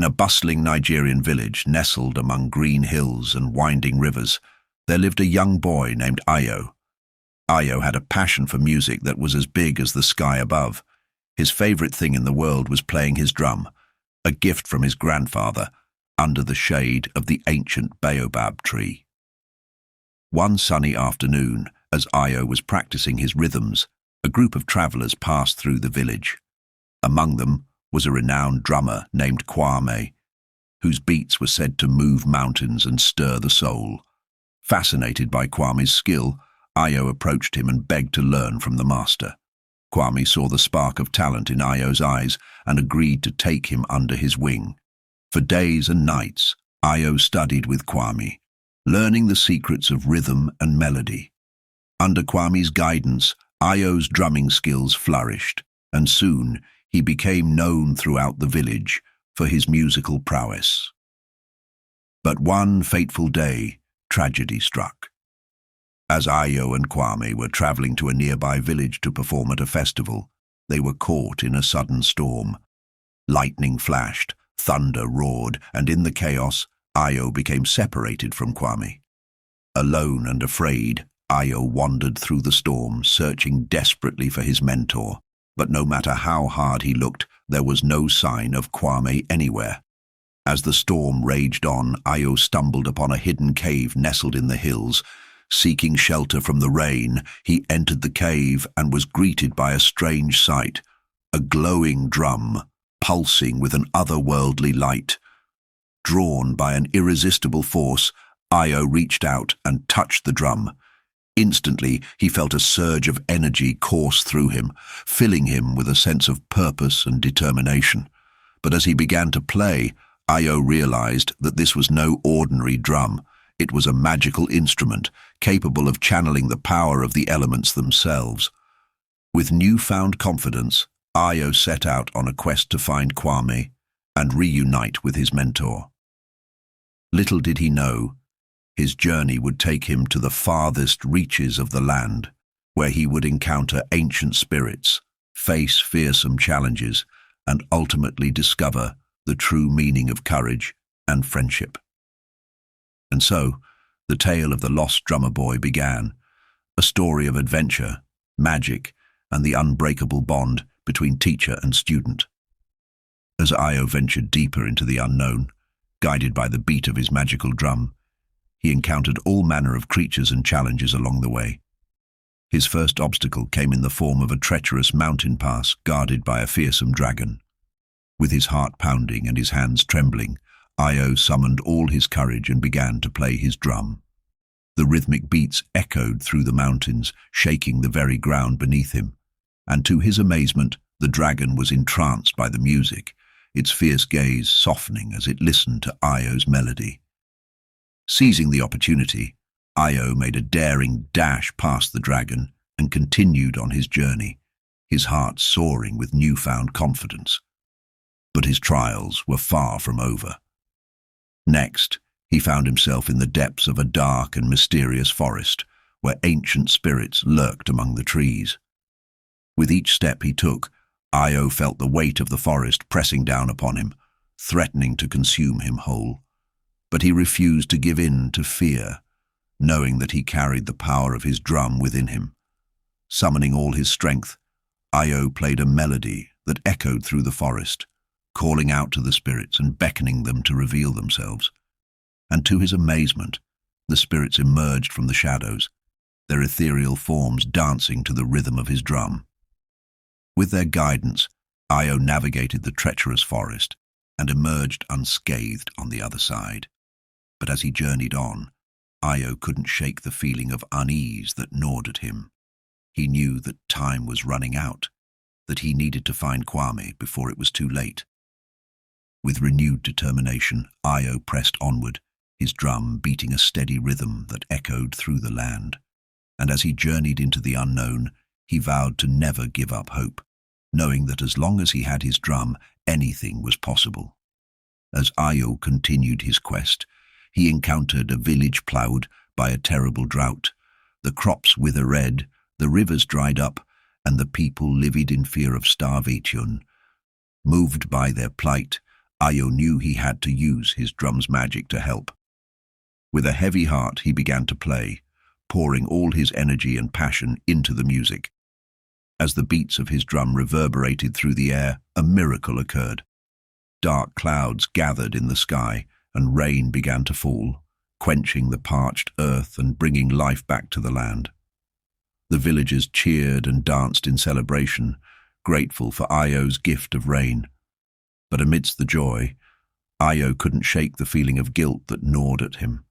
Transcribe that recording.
a bustling Nigerian village nestled among green hills and winding rivers, there lived a young boy named Ayo. Ayo had a passion for music that was as big as the sky above. His favorite thing in the world was playing his drum, a gift from his grandfather, under the shade of the ancient baobab tree. One sunny afternoon, as Ayo was practicing his rhythms, a group of travelers passed through the village. Among them was a renowned drummer named Kwame, whose beats were said to move mountains and stir the soul. Fascinated by Kwame's skill, Ayo approached him and begged to learn from the master. Kwame saw the spark of talent in Ayo's eyes and agreed to take him under his wing. For days and nights, Ayo studied with Kwame, learning the secrets of rhythm and melody. Under Kwame's guidance, Ayo's drumming skills flourished, and soon he became known throughout the village for his musical prowess. But one fateful day, tragedy struck. As Ayo and Kwame were traveling to a nearby village to perform at a festival, they were caught in a sudden storm. Lightning flashed, thunder roared, and in the chaos, Ayo became separated from Kwame. Alone and afraid, Ayo wandered through the storm, searching desperately for his mentor. But no matter how hard he looked, there was no sign of Kwame anywhere. As the storm raged on, Ayo stumbled upon a hidden cave nestled in the hills. Seeking shelter from the rain, he entered the cave and was greeted by a strange sight, a glowing drum, pulsing with an otherworldly light. Drawn by an irresistible force, Ayo reached out and touched the drum. Instantly, he felt a surge of energy course through him, filling him with a sense of purpose and determination. But as he began to play, Ayo realized that this was no ordinary drum. It was a magical instrument, capable of channeling the power of the elements themselves. With newfound confidence, Ayo set out on a quest to find Kwame and reunite with his mentor. Little did he know, his journey would take him to the farthest reaches of the land, where he would encounter ancient spirits, face fearsome challenges, and ultimately discover the true meaning of courage and friendship. And so, the tale of the lost drummer boy began, a story of adventure, magic, and the unbreakable bond between teacher and student. As Ayo ventured deeper into the unknown, guided by the beat of his magical drum, he encountered all manner of creatures and challenges along the way. His first obstacle came in the form of a treacherous mountain pass guarded by a fearsome dragon. With his heart pounding and his hands trembling, Ayo summoned all his courage and began to play his drum. The rhythmic beats echoed through the mountains, shaking the very ground beneath him. And to his amazement, the dragon was entranced by the music, its fierce gaze softening as it listened to Ayo's melody. Seizing the opportunity, Ayo made a daring dash past the dragon and continued on his journey, his heart soaring with newfound confidence. But his trials were far from over. Next, he found himself in the depths of a dark and mysterious forest, where ancient spirits lurked among the trees. With each step he took, Ayo felt the weight of the forest pressing down upon him, threatening to consume him whole. But he refused to give in to fear, knowing that he carried the power of his drum within him. Summoning all his strength, Ayo played a melody that echoed through the forest, calling out to the spirits and beckoning them to reveal themselves. And to his amazement, the spirits emerged from the shadows, their ethereal forms dancing to the rhythm of his drum. With their guidance, Ayo navigated the treacherous forest and emerged unscathed on the other side. But as he journeyed on, Ayo couldn't shake the feeling of unease that gnawed at him. He knew that time was running out, that he needed to find Kwame before it was too late. With renewed determination, Ayo pressed onward, his drum beating a steady rhythm that echoed through the land. And as he journeyed into the unknown, he vowed to never give up hope, knowing that as long as he had his drum, anything was possible. As Ayo continued his quest, he encountered a village ploughed by a terrible drought. The crops withered, the rivers dried up, and the people lived in fear of starvation. Moved by their plight, Ayo knew he had to use his drum's magic to help. With a heavy heart, he began to play, pouring all his energy and passion into the music. As the beats of his drum reverberated through the air, a miracle occurred. Dark clouds gathered in the sky, and rain began to fall, quenching the parched earth and bringing life back to the land. The villagers cheered and danced in celebration, grateful for Ayo's gift of rain. But amidst the joy, Ayo couldn't shake the feeling of guilt that gnawed at him.